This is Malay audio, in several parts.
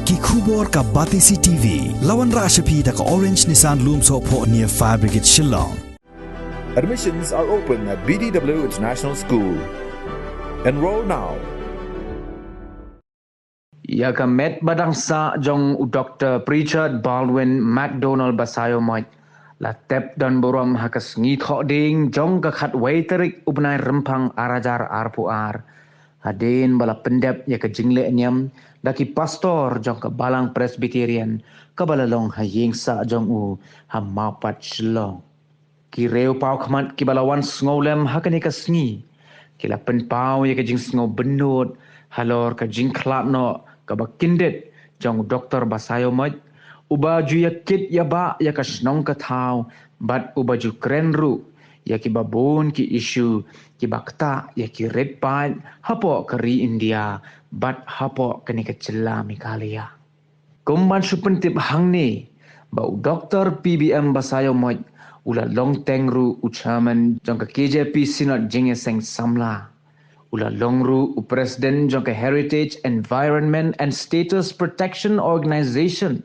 Ki khubor ka Batisi TV. Lawan Rashapi da ka Orange Nissan Lumso po near Fire Brigade Shillong. Admissions are open at BDW International School. Enroll now. Yaga met badang sa jong Dr. Richard Baldwin McDonald Basayo Moit. La tep dan borom hakas ngit ding jong ka khat waiterik ubnai rempang arajar arpuar. Hadin bala pendep ya ka jingle nyam daki pastor jong ka balang Presbyterian ka balalong haying sa jong u ha mapat shlong. Ki reu pau khamat ki balawan sngolem hakani ka sngi. Kila pen pau ya ka jing sngo benut halor ka jing klat no ka bakindet jong Dr. Basayo Moit. Ubaju ya kit ya ba ya ka snong ka thau bat ubaju krenru ya ki babon ki isu ki bakta ya ki red pine hapo kari India bat hapo kani ka cella mikalia kumban supentip hangni ba Dr. PBM Basayo Moit ula long tengru uchaman jong ka KJP Synod jinge seng samla ula longru president jong ka Heritage Environment and Status Protection Organization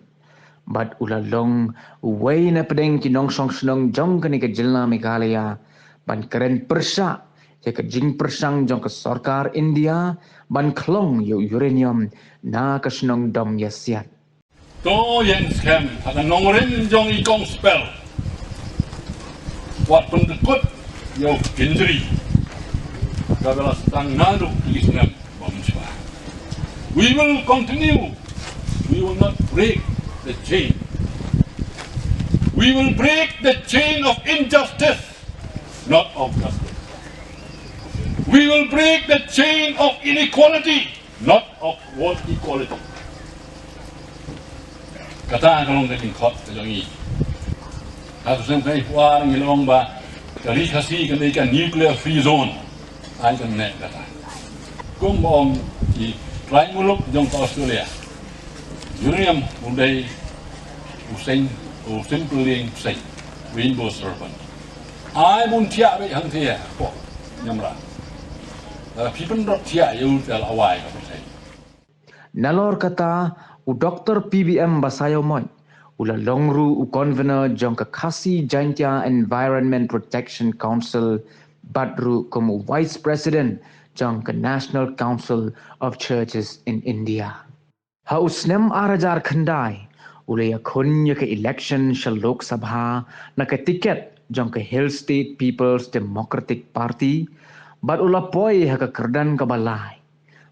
but ula long way na pedeng kinong song snong jong kani ka jilna Meghalaya ban keren persa ya ka jing persang jong ka sarkar India ban klong yo uranium na ka snong dom yasiat to yang scam ada nongren jong ikong spell wat pendekut yo kendri kabela stang nadu isnam bamswa we will continue, we will not break the chain. We will break the chain of injustice, not of justice. We will break the chain of inequality, not of world equality. Kata kalong dating kot kajongi. Aku sampai puar ngilong ba kali kasi kan nuclear free zone. Ay kan net kata. Kumbong di lain muluk jong ke Australia. Uranium mundai useng peling useng rainbow serpent. Ai mun tia be hang tia ko nyamra. People drop tia you tell awai ka sai. nalor kata u Dr. PBM Basayo Moit ula longru u convener jong ka Khasi Jaintia Environment Protection Council badru como vice president jong ka National Council of Churches in India. Hausnem arajar khandai ulaya khun ya ka election shal Lok Sabha na ka ticket jong ka Hill State People's Democratic Party but ula poi ha ka kerdan ka balai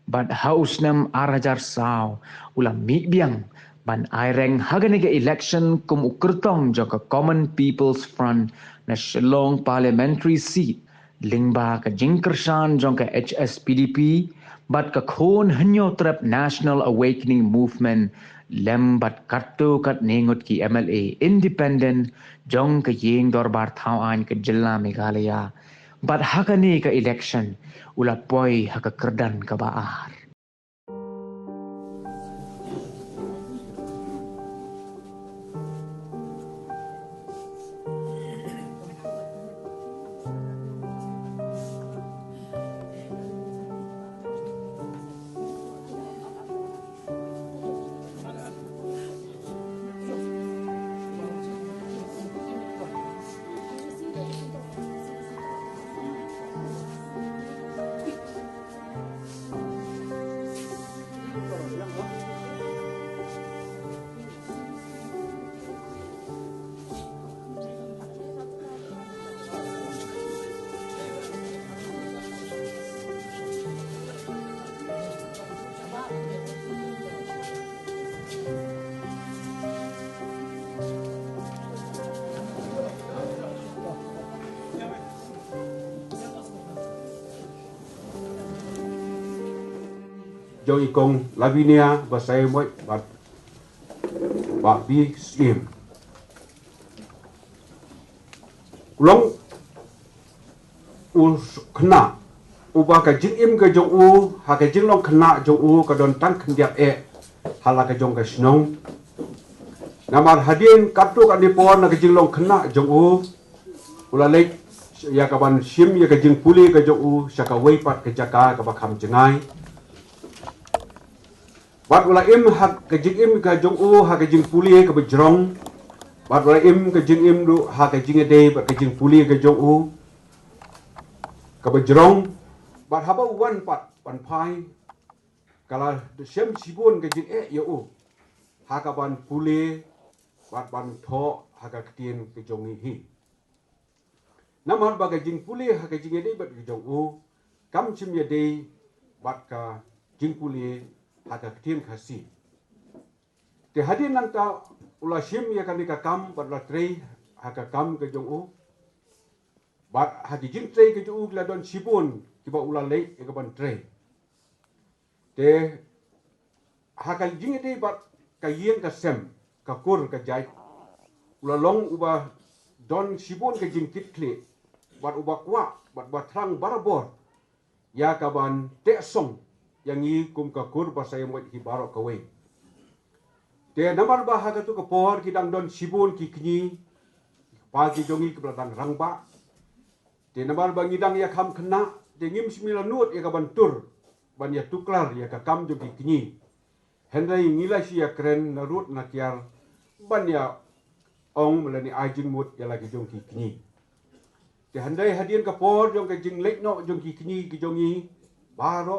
but hausnem arajar saw ula mitbiang ban aireng hagani ka election kum ukertong jong ka Common People's Front na Shillong parliamentary seat lingba ka jingkershan jong ka HSPDP but ka khon hanyo trap National Awakening Movement lem bat kartu kat nengut ki MLA independent jong ka yeng dorbar thawan ka jilla Meghalaya but hakani ka election ula poi haka kerdan ka baar. Jong ikong Lavinia Basayo Moit bat bi slim kulong kena ubah ka jing im ka jong u ha ka jing long kena jong u ka don tan khendiap hala ka jong ka snong namar hadin kartu ka dipon na ka jing long kena jong u ula lek ya ka ban sim ya ka jing puli ka jong u saka wei pat ka jaka ka bakam jengai Bat ula im hak ke jing im ka jong u hak ke jing puli ke bejrong. Bat ula im ke jing im du hak ke jing ede bat ke jing puli ke jong u ke bejrong. Bat haba wan pat pan pai kala shem sibun ke jing ya u hak ban puli bat ban tho hak ke tien ke jong hi. Namar ba ke jing puli hak ke jing ede bat ke jong u kam chim ya de bat ka jing puli haka ketin kasi. Te hadin nang ta ula shim ya kan ka kam bat la trei haka kam ke jong u. Bat hadi jing trei ke jong u la don sibun ki ba ula lei ke ban trei. Te haka jing te bat ka yen ka sem ka kur ka jai. Ula long uba don sibun ke jing kit kle bat uba kwa bat trang barabor ya ka ban te song yang i kum ka kur ba saya mo ki baro ka we te namar ba ha ka tu ka por ki dang don sibun ki kni pa ki jongi ki dang rangba te namar ba ngidang ya kham khna te ngim smila nut ya ka ban tur ban ya tuklar ya ka kam jo ki kni hendai ngila si ya kren na rut na kiar ban ya ong melani ajing mut ya lagi jong ki kni te handai hadien ka por jong ka jing lek no jong ki kni ki jongi baro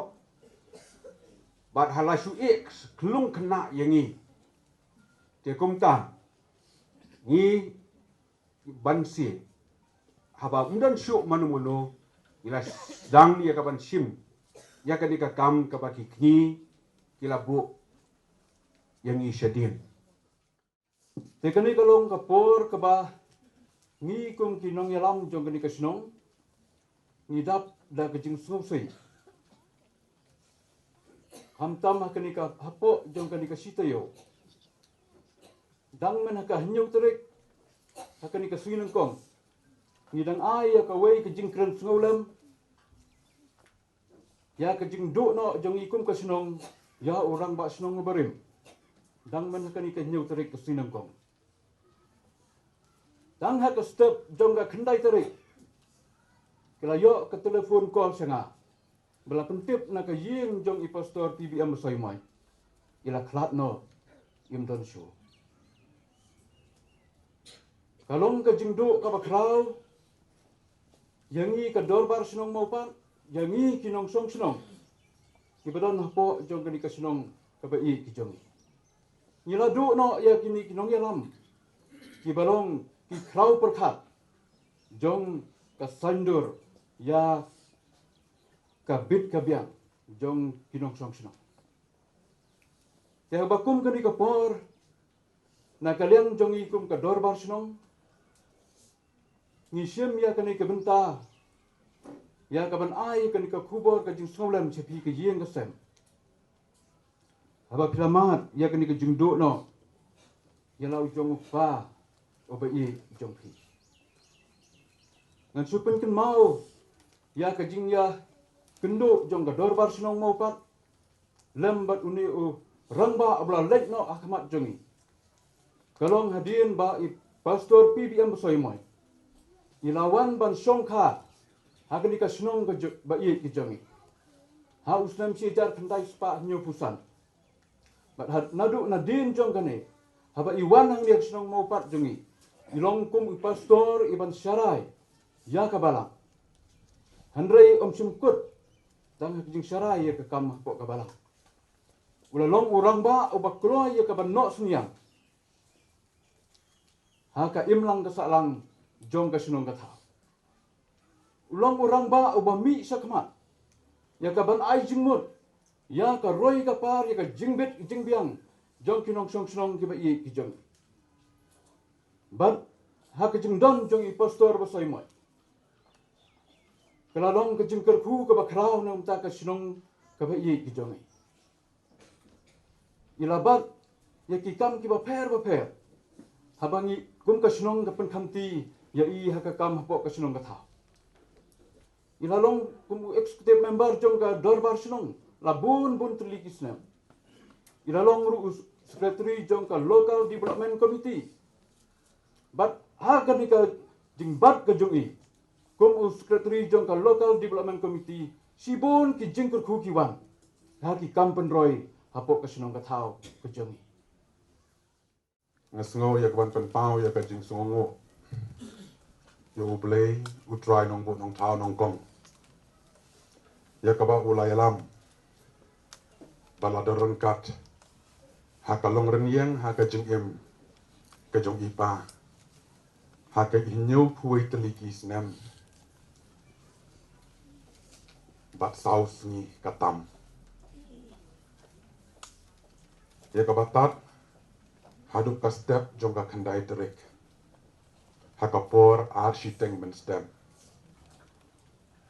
bat halashu x klung kena yangi te kumta ni bansi haba undan syu manumuno ila dang ya kaban sim ya kan ka kam ka baki kni kila bu yangi shadin te kani kalong ka por ka ba ni kum kinong yalam jong kani ka snong ni dap da ka jing sung sui hamtam hakani ka hapo jong kani ka sitayo dang men ka hnyau terik hakani ka suinang kong ni dang ai ka wei ka jing kren sngolem ya ka jing do no jong ikum ka snong ya orang ba snong barim dang men hakani ka hnyau terik ka suinang kong dang ha ka step jong ka khandai terik kala yo ka telefon call sanga bela pentip na ka yin jong i pastor PBM soi mai ila klat no im don show kalong ka jingdu ka bakraw yangi ka dorbar sinong maupan yangi kinong song sinong ibadon hapo jong kani ka sinong ka ba i ki jong ila du no ya kini kinong yalam ki balong ki kraw perkhat jong ka sandur ya kabit kabiang jong kinong song sinong te bakum kani ka por na kaliang jong ikum ka dorbar sinong ngisem ya kani ka benta ya ka ban ai kani ka khubor ka jing solam chepi ka yeng ka sem haba klamat ya kani ka jing do no ya lau jong fa obai jong pi ngan supen ken mau ya ka jing ya kendo jong ka dorbar sinong mau pat lembat uni u rangba abla lek no akmat jongi kalong hadin ba i pastor PBM soi moi ilawan ban songkha hakani ka sinong ka ba i ki jongi ha uslam si jar khandai spa nyu pusan bat had nadu nadin jong kane haba iwan hang liak sinong mau pat jongi ilong kum i pastor iban syarai ya kabalang handrei simkut dang jing syarai ya ka kam pok kabalang ulalong urang ba ubak kro ya ka ban no suniang ha ka imlang ka salang jong ka sinong ka tha ulong urang ba ubami sakmat ya ka ban ai jingmut ya ka roi ka par ya ka jingbet jingbiang jong kinong song sinong ki ba i ki jong bat ha ka jingdon jong i pastor ba soi moi kalalong ka jingker khu ka ba kraw na umta ka sinong ka ba i ki jong ilabat ya ki kam ki ba pher habangi kum ka sinong ka pen khamti ya i ha ka kam po ka sinong ka tha ilalong kum executive member jong ka dorbar sinong labun bun trili kisnam ilalong ru secretary jong ka local development committee but ha ka ni ka jingbat ka jong i kum secretary jong ka local development committee sibun ki jingker khu ki wan ha ki kam pen roi hapok kesenong katau kejongi. Ngasngo ya kawan penpau ya kajing songo. Ya ublay utrai nong bu nong tau nong kong. Ya kaba ulay alam. Balada rengkat. Hakalong renyang hakajing im. Kajong ipa. Haka inyau puai teliki senam. Bat saus ni katam. Ya kabatat haduk ka step jong ka kandai terik. Hakapor architeng men step.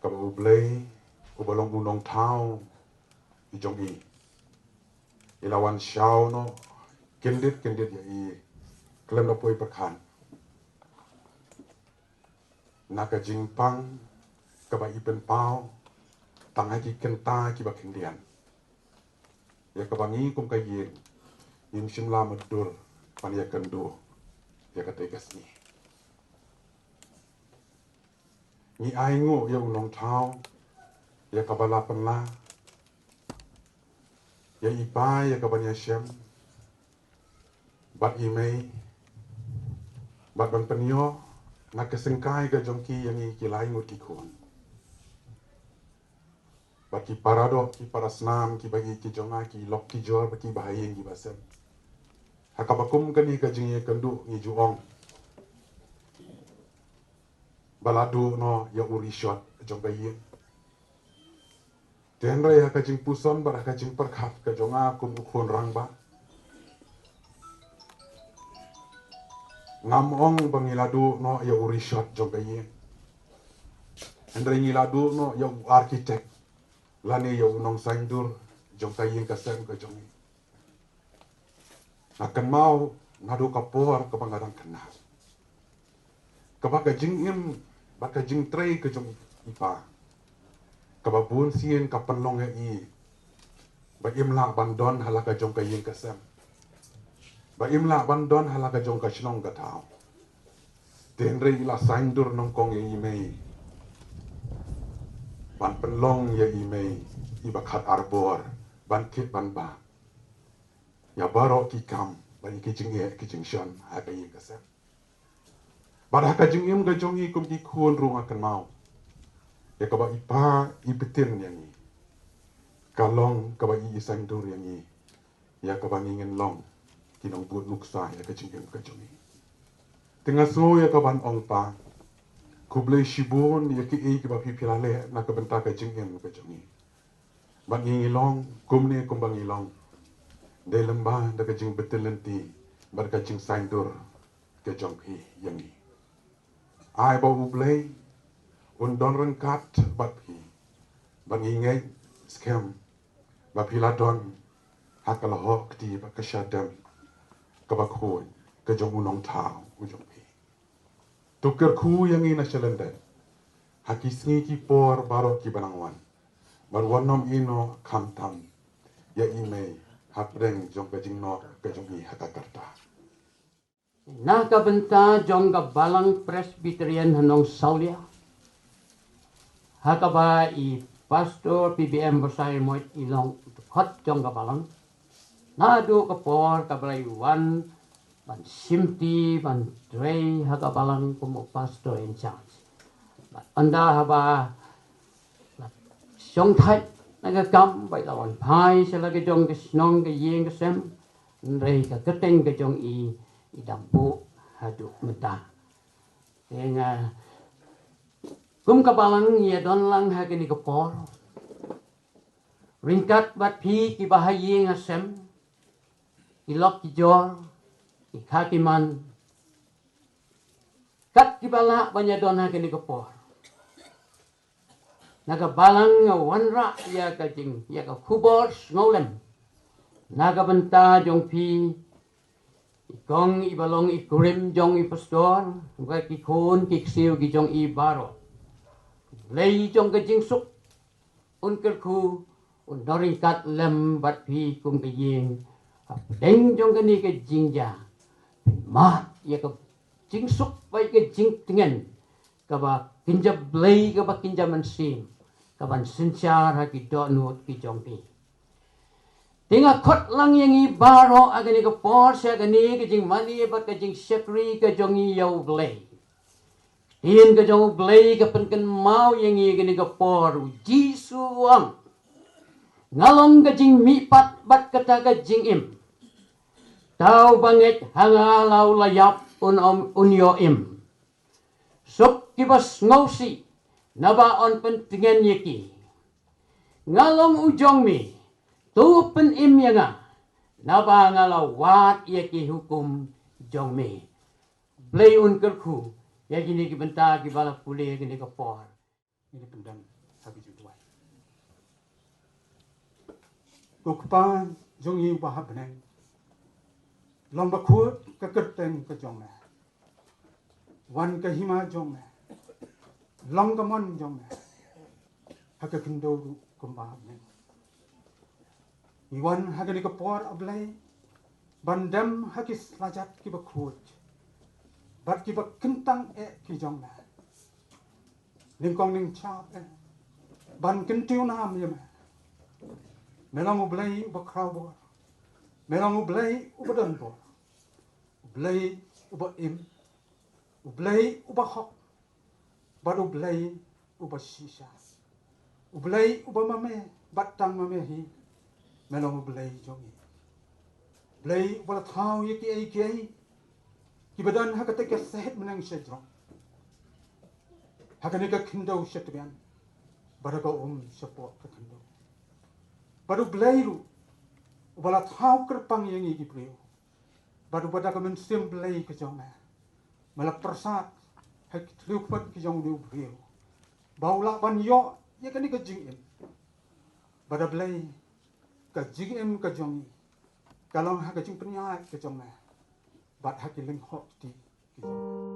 Kaba ublay ubalong unong tau ijong i. Ilawan siaw no kendit ya i klem na poi perkan. Naka jingpang kaba ipen pau tangai kenta ki bakendian. Ya kabangi kum kayin yin simla madur pan ya kendo ya kategas ni. Ni aingo ya unong tau ya kabala penla ya ipa ya kabanya syam bat imei bat ban penyo nak kesengkai ke jongki yang i kilai ngut kikun. Baki paradok ki parasnam ki bagi ki jonga ki lok ki jor baki bahayin ki basem. Hakabakum kani ka jingye kendu ni juong. Baladu no ya uri shot jong bayin. Tenra ya ka jing puson bar ka jing perkhat ka jonga kum ukun rangba. Ngamong bangiladu no ya uri shot jong bayin. Hendra ngiladu no ya architect. Lani ya unong saindur jong kayin kasem ke jongi. Akan mau nadu kapor ke pangadang kena. Kabaka jing im baka jing trei ke jong ipa. Kababun sien kapenlong i. Ba imla bandon halaka jong kayin kasem. Ba imla bandon halaka jong kasnong gatao. Tenre ila saindur nongkong i mei. Ban penlong ya imei ibakat arbor ban kit ban ba ya baro ki kam ban kijing ye kijing shon haka yi kasem bar haka jing im ga jongi kum ki khun rung akan mau ya kaba ipa ibetin yang ni kalong kaba i sandur yang ni ya kaba ngingen long kinong buat luksa ya ka jing im ga jongi tengah so ya kaban ong pa kublai shibun ya ki e ki ba pipilale na ka benta ka jingem ka jongi bang ingilong kumne kumbang ilong de lembah da ka jing betelenti bar ka jing saindur ka jonghi yangi ai ba ublai undon rengkat bat hi bang ingei scam ba piladon hakala hok ti ba ka shadam ka ba khoi ka jong unong thao ujong tukar ku yang ina selenda hakisni ki por baro ki banangwan barwanom ino kamtam ya ime hapreng jong kajing no kajong i hakakarta Naka benta jong ka balang Presbyterian hanong Saulia hakaba i pastor PBM Versailles moit ilong khot jong ka balang nadu ka por ka balai wan ban simti ban drei haga balang como pastor in charge anda haba song thai naga kam bai lawan pai sela ke jong ke snong ke yeng ke sem rei ka keteng ke jong i dampu hadu meta enga kum ka balang ye don lang ha ke ni ko por ringkat bat pi ki bahayeng asem ilok ki jor ikakiman kat kibala banyadon ha kini kapor naga balang nga wanra ya ka jing ya ka kubor ngolem naga benta jong pi ikong ibalong ikurim jong i pastor ga kikun kiksiu gi jong i baro lei jong ka jing suk un kerku un doringkat lem bat pi kum ka ying deng jong ka ni ka jingja ma ya ka jing suk bai ka jing tingen ka ba kinja blai ka ba kinja mansim ka ban sinchar ha ki do nut ki jong pi Tinga kot lang yang i baro agani ka por sa agani ka jing mani bat ka jing sekri ka jongi yau blay. Tien ka jong blay ka penken mau yang i agani ka por jisuang. Ngalong ka jing mipat bat kata ka jing im. Tau banget hangalau layap unyo im. Sok kibas ngausi nabaon pentingan yeki. Ngalong ujong mi tu pen im yanga naba ngalau wat yeki hukum jong mi. Blay un kerku yaki ni kibenta kibala pule yaki ni kapor. Ini pendam habis jutuai. Kukupan jong yi bahab beneng. Lomba kuat kekerteng ke jong me. Wan ke hima jong me. Long ke mon jong me. Haka kendo kumbahab beneng. Iwan haka ni kapor ablay. Bandam hakis lajat ki bakut. Bat ki kentang ki jong me. Lingkong ning chap ban kentiu nam yeme. Melang ublay bakraw bor. Melang ublay ubadan bor. Ublay uba im. Ublay uba hok. Bat ublay uba shisha. Ublay uba mame batang mame hi. Melang ublay jongi. Ublay uba thau yeki ay kiyay. Kibadan hakate ka sehet menang syedrong. Hakanika kendo syetbian. Baraga syapok ka kendo. Baru belayru. Ubala thau kerpang yang iki priyo. Baru pada ka mensim belay ka jong. Malak persat. Hak tliupat ki jong diu priyo. Baula ban yo ya kanika jing im. Bada belay ka jing im ka jong. Kalong hak jing penyai ka jong. Bat hakiling hok di ki jong.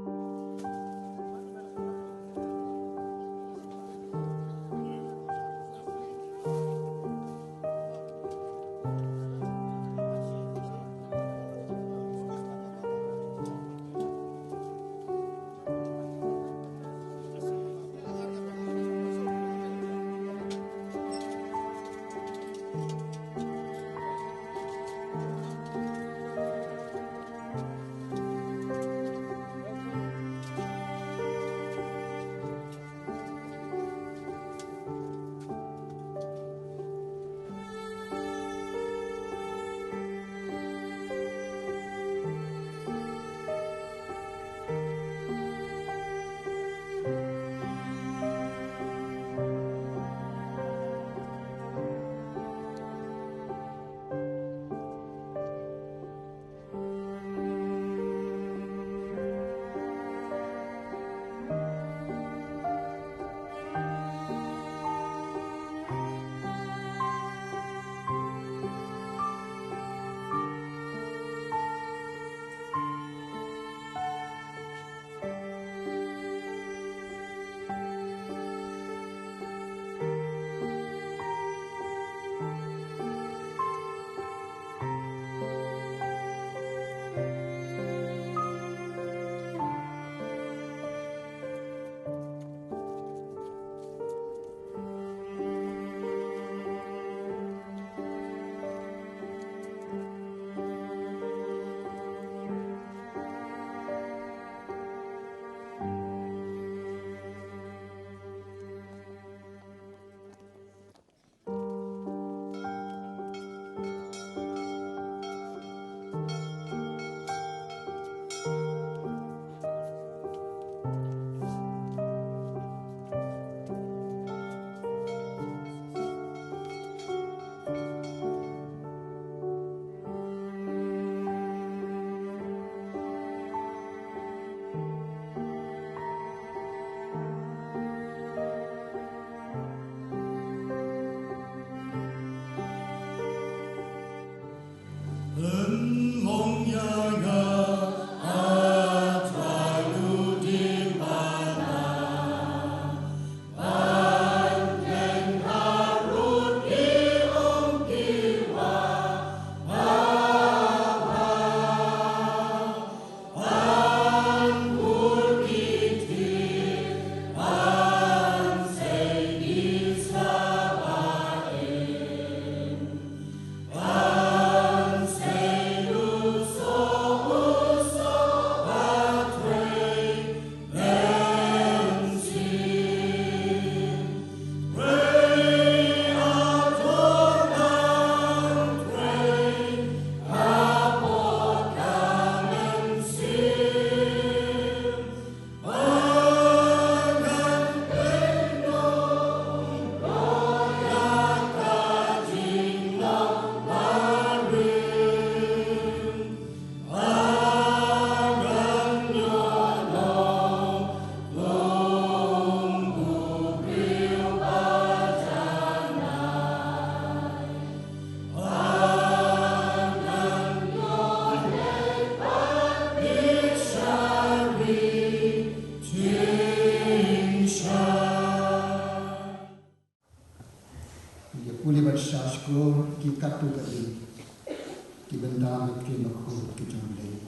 Benda Mungkin Aku Kejamlai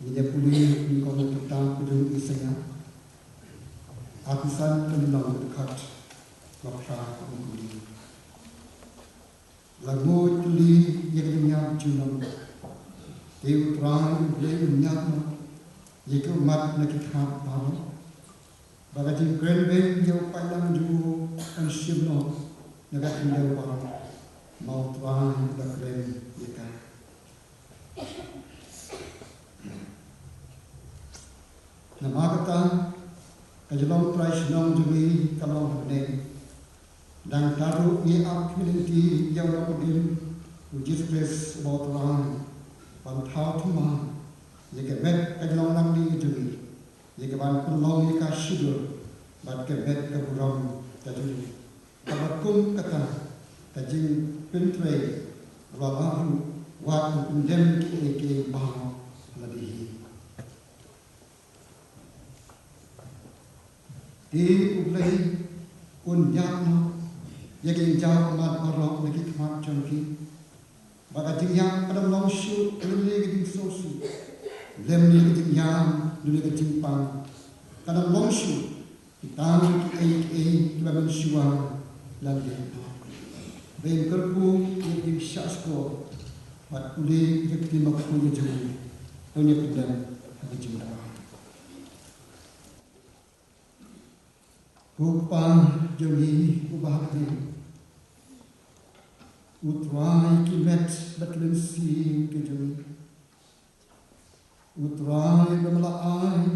Ia pulih Di Kono Petang Pedung Isaya Aku san Kenang Dekat Lapra Mungkuli Lagu Tuli Ia Kenyam Junam Ia Terang Ia Kenyam Ia Kemat Nakikhat Baru Bagati Grenbe Ia Pandang Dulu Dan Shimno Nagat Indah Baru Mau Tuhan Dakren Ia Nama kata Kajalong Traishnong Jumi Kalong Hane Dan taruh ia community yang lakukan Ujis Kris Mau Tuhan Pantau Tuma Ia kebet Kajalong Nangli Jumi Ia keban Kulong Ia Kashidur Bat kebet Keburong Tajuli Kabakum kata Kajing Pintre Wabaru Waktu Pendem Ki Bahaw Ladihi Di Ublai Unyakno Yagi Jauh Mat Barok Lagi Kemat Jangki Baka Jingyang Adam Long Shu Lili Giding Sosi Lemni Giding Yang Lili Giding Pang Kadang Long Shu Kitang Ki Aik Kibaban Shuang Lagi Ben Kerpu Giding Syasko Bat Uli Giding Makku Yajuri Tonya Pedang Hagi Jimdawa Rupang Jami Ubahati Utrai Kimet Batlensi Kejami Utrai Damlaai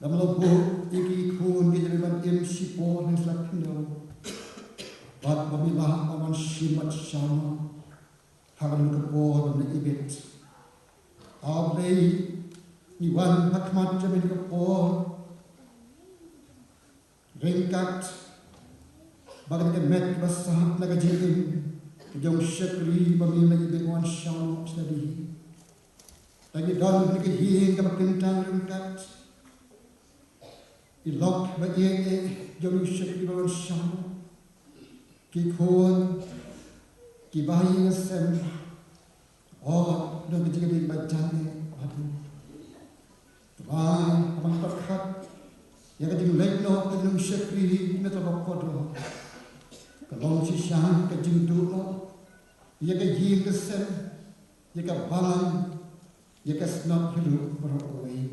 Damlabo Iki Kun Gijariban Sipo Neslakindo Bat Bamilah Awan Shimat Shama Hagan Kapor Dan Ibit Ablai Iwan Hakmat Jamin Kapor Ringkat Bagan Kemet Basah Naga Jirim Kejong Syakri Bami Lagi Benguan Syam Sedih Lagi Don Lagi Hing Kama Kentang Ringkat Ilok Bagi Jom Syakri Benguan Syam Kikon Kibahi Ngasem Oh Dan Kejiri Bajane Aduh Tuhan Abang Perkat Yang kajing lekno kajing syakri metodok kodo Kalong sisang kajing dulo Yang kajing kesen Yang kabalan Yang kasnat hidup berawai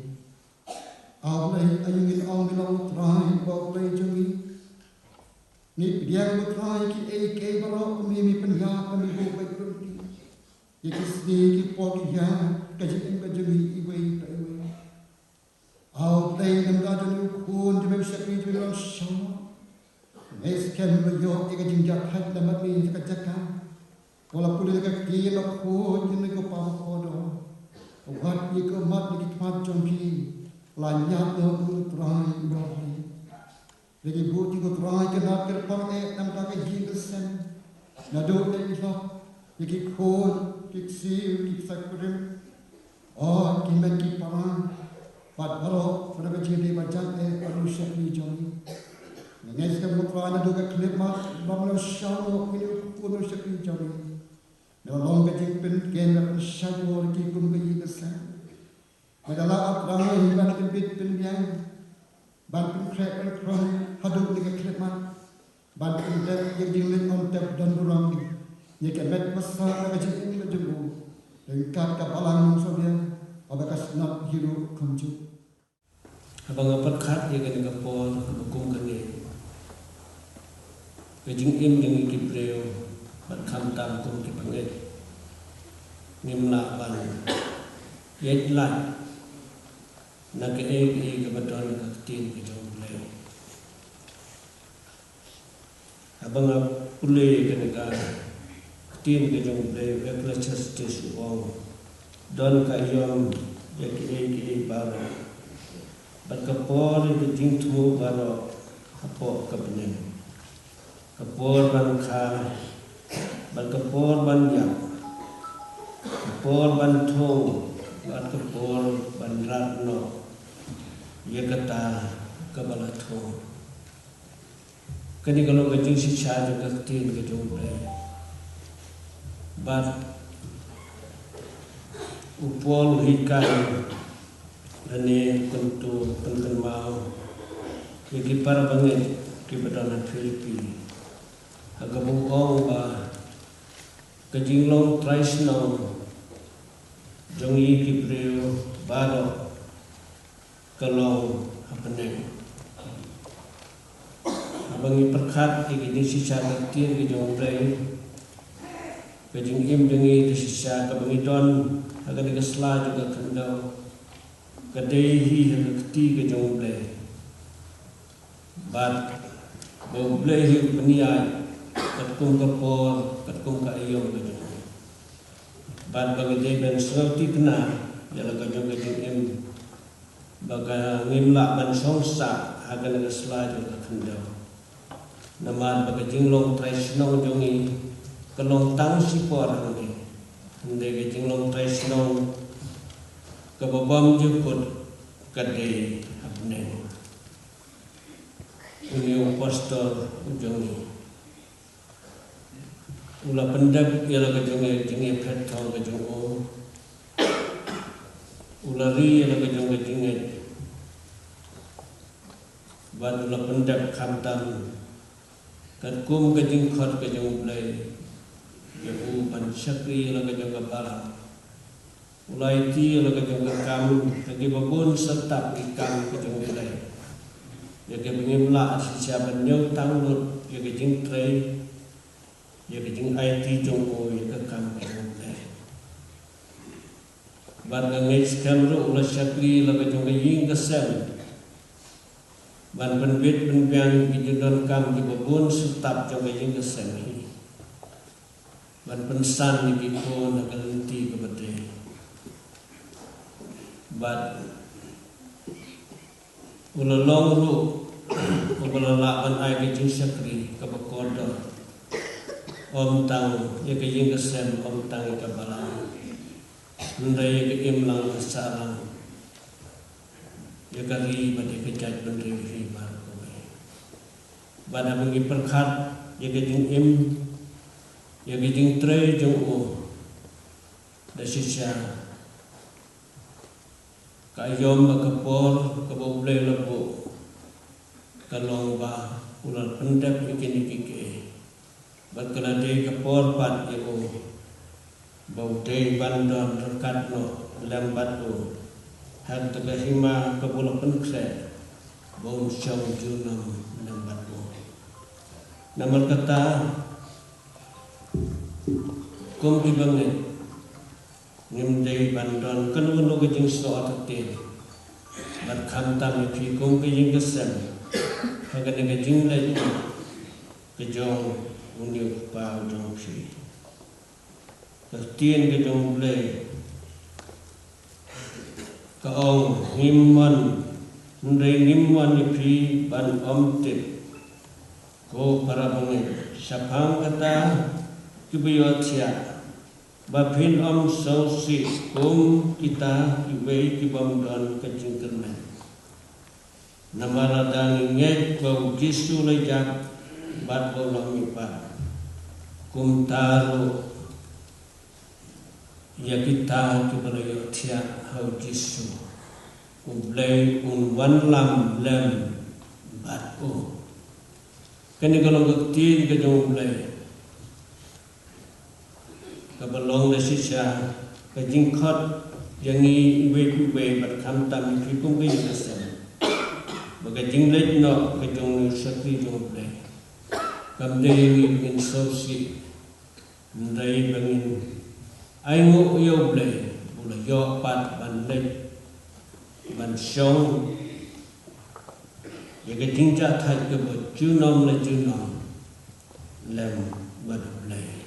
Awalai ayungin awmilau terai Bawalai jami Ni pidiang utrai ki eke baro Mimi penyap pemilu baik berhenti Yang kisni ki pokiya Kajing kajing iwai taiwai Awalai namgadun Kun jemem syakri jemem syama Nesken beryo eka jingjak had lamat ni jaka jaka Walaupun eka kira kun jemem ko pamokodo Wat eka mat ni kitmat jomki Lanyat na utrai ubahi Lagi buti ko utrai kenat kerpang nam kaka jingkesen Nado ilok Lagi kun kiksi kiksakurim Oh kimen kiparang Pat baro pada kecil macam baru syakri jami. Mengenai sekarang mutlana juga klimat bangla syalo ini pun syakri jami. Dalam kecil pen kena syalo lagi pun bagi besar. Adalah apa yang kita bit pen yang bantu krep kron haduk dengan klimat bantu dan yang jilid ontep dan durang. Jika met besar kecil ini menjemur lengkap kapalan sobian. Abakas nak hidup kunjuk. Abang apa kat dia kena kapor kebukum kene. Kejing yang ikibreo bat kantam kum kipanget. Ngimla ban. Yet lai. Nak ke kebetulan ketin kejong breo. Abang apa pulih kena ketin kejong breo. Ekla justice wong. Don kayom yaki baro berkapor di jingtu baro kapor kabinen kapor ban kha berkapor ban yang kapor ban thong berkapor ban ratno yakata kabala thong kani kalau kajing si cha jo katin ke jong bat upol hikan ane tentu pengen mau bagi para bangit di Badanan Filipina agak buong ba kajinglong traisnong jongi kibreo baro kalong apane abangi perkat di sisa ketir ke jong play kajing im jongi di sisa kabangi don agak digesla juga kendau kadehi hakti ke jong play bat bau play peniai katkum kapor katkum ka iyong ke jong bat bagi deben selauti kena jala ka jong im baga ngimla ban songsa agak digesla juga kendau nama baga jinglong traisnong jongi kalong tang sipor hangi hande ke jinglong traisnong kababam jukut kade apne uniung pastor jongi ula pendek yala ke jongi petong ke jongo ula ri yala ke jongi ban ula pendek kamtam katkum ke jingkhot ke jong play yahu ban syakri yala ke jong balang ulai ti yala ke jong kam lagi babun setap ikam ke jong play ya ke bengimla asisya banyong tanglut ya ke jing tray ya ke jing IT jong o ya ke kam ke jong play ban ngej kamro ula syakri yala ke jong ying kesem ban penbit penbiang kijudon kam di babun setap jong ying kesem hi ban pensan di kipo nagalenti kebate bat ulalong ru ubalalakan ay kajing syakri kabakodo om tang ya kajing kesem om tang ikabalang henday ya keimlang kesarang ya kari bade kejat bendri hibar kowe bada bengi perkat ya kajing im ya kajing tre jong o da sisya kayom bakapor kaboble lebo kalong ba ular pendep ikin ikike bat kalade kapor pat yo bau de bandon rekat no lambat o han tagahima kabula penkse bau syau junam lambat o namal kata kum dibangen ngimdei bandon kan uno ke jing so atatin bat khamtam phi kum ke jing kesem hagan ke jing lai ke jong uniu pa jong phi tien ke jong play ka ong himman ndai nimman phi ban omtit ko para bange sapang kata kibiyotsia bapin om sausi kum kita iwei kibam dan kajing kermen namara dan ngek bau jisu lejak bat bau lamipa kum taru ya kita kibalayo tia hau jisu ublay unwan lam lem bat o kani kalong gaktin kajong ublay kabalong na sisya kajing khot yangi iwe bat khamtam fikung ke yasam baga jing lej no kajong sakri jong play kamde yangi in sosi ndai bangin aingo yo play bula yo pat ban lej ban shong yaga jing ja thai ke bo junom le junom lem bad play